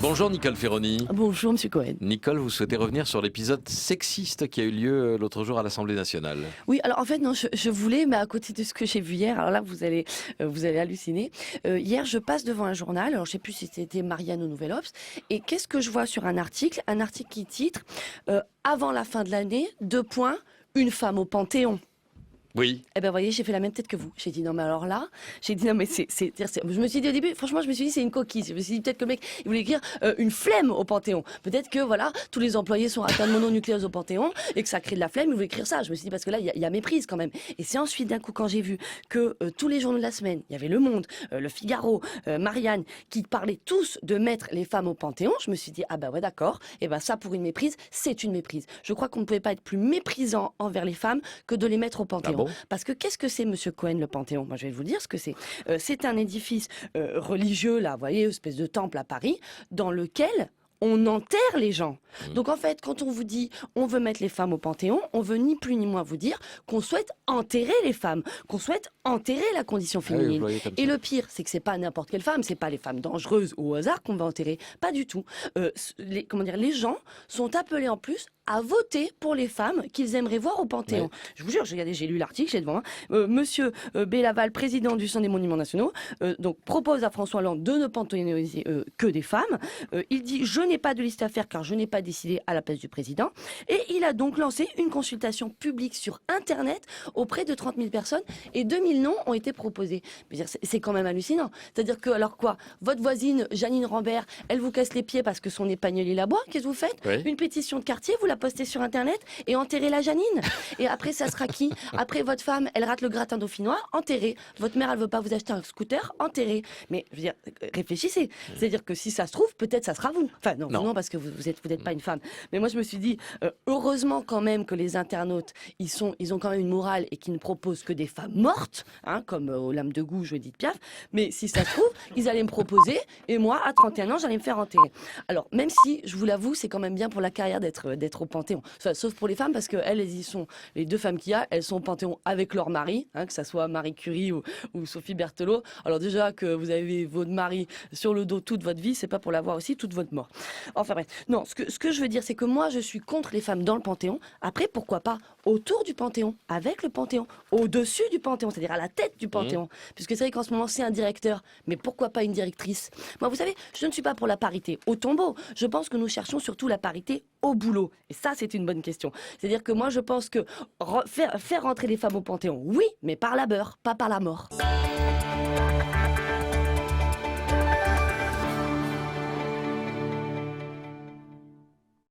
Bonjour Nicole Ferroni. Bonjour Monsieur Cohen. Nicole, vous souhaitez revenir sur l'épisode sexiste qui a eu lieu l'autre jour à l'Assemblée nationale. Oui, alors en fait non, je voulais, mais à côté de ce que j'ai vu hier, alors là vous allez halluciner. Hier, je passe devant un journal, alors je sais plus si c'était Marianne ou Nouvel Obs, et qu'est-ce que je vois sur un article qui titre avant la fin de l'année, 2 points, une femme au Panthéon. Oui. Eh ben, vous voyez, j'ai fait la même tête que vous. J'ai dit, non, mais alors là, je me suis dit au début, franchement, je me suis dit, c'est une coquille. Je me suis dit, peut-être que le mec, il voulait écrire une flemme au Panthéon. Peut-être que, voilà, tous les employés sont atteints de mononucléose au Panthéon et que ça crée de la flemme, il voulait écrire ça. Je me suis dit, parce que là, il y a méprise quand même. Et c'est ensuite, d'un coup, quand j'ai vu que tous les journaux de la semaine, il y avait Le Monde, Le Figaro, Marianne, qui parlaient tous de mettre les femmes au Panthéon, je me suis dit, ah ben ouais, d'accord. Et ben, ça, pour une méprise, c'est une méprise. Je crois qu'on ne pouvait pas être plus méprisant envers les femmes que de les mettre au Panthéon. Ah bon ? Parce que qu'est-ce que c'est, Monsieur Cohen, le Panthéon? Moi, je vais vous dire ce que c'est. C'est un édifice religieux, là, vous voyez, espèce de temple à Paris, dans lequel on enterre les gens. Donc en fait, quand on vous dit on veut mettre les femmes au Panthéon, on veut ni plus ni moins vous dire qu'on souhaite enterrer les femmes, qu'on souhaite enterrer la condition féminine. Et le pire, c'est que c'est pas n'importe quelle femme, c'est pas les femmes dangereuses ou au hasard qu'on va enterrer, pas du tout. Les gens sont appelés en plus à voter pour les femmes qu'ils aimeraient voir au Panthéon. Ouais. Je vous jure, j'ai lu l'article, j'ai devant. Monsieur Bélaval, président du Centre des Monuments Nationaux, donc propose à François Hollande de ne panthéoniser que des femmes. Il dit, je n'ai pas de liste à faire car je n'ai pas décidé à la place du président. Et il a donc lancé une consultation publique sur Internet auprès de 30 000 personnes et 2000 noms ont été proposés. C'est quand même hallucinant. C'est-à-dire que, alors quoi, votre voisine Janine Rambert, elle vous casse les pieds parce que son épagneul la boit. Qu'est-ce que vous faites? Oui. Une pétition de quartier, vous la postez sur Internet et enterrez la Janine. Et après, ça sera qui? Après, votre femme, elle rate le gratin dauphinois, enterrez. Votre mère, elle veut pas vous acheter un scooter, enterrez. Mais je veux dire, réfléchissez. C'est-à-dire que si ça se trouve, peut-être ça sera vous. Enfin, non, parce que vous n'êtes pas une femme. Mais moi, je me suis dit, heureusement quand même que les internautes, ils ont quand même une morale et qu'ils ne proposent que des femmes mortes, hein, comme aux lames de Gouges ou Edith Piaf. Mais si ça se trouve, ils allaient me proposer et moi, à 31 ans, j'allais me faire enterrer. Alors, même si, je vous l'avoue, c'est quand même bien pour la carrière d'être au Panthéon. Enfin, sauf pour les femmes, parce qu'elles, elles y sont. Les 2 femmes qu'il y a, elles sont au Panthéon avec leur mari, hein, que ça soit Marie Curie ou Sophie Berthelot. Alors déjà que vous avez votre mari sur le dos toute votre vie, c'est pas pour l'avoir aussi toute votre mort. Enfin bref. Non, ce que je veux dire, c'est que moi, je suis contre les femmes dans le Panthéon. Après, pourquoi pas autour du Panthéon, avec le Panthéon, au-dessus du Panthéon, c'est-à-dire à la tête du Panthéon. Puisque c'est vrai qu'en ce moment, c'est un directeur, mais pourquoi pas une directrice? Moi, vous savez, je ne suis pas pour la parité au tombeau. Je pense que nous cherchons surtout la parité au boulot. Et ça, c'est une bonne question. C'est-à-dire que moi, je pense que faire rentrer les femmes au Panthéon, oui, mais par la beurre, pas par la mort.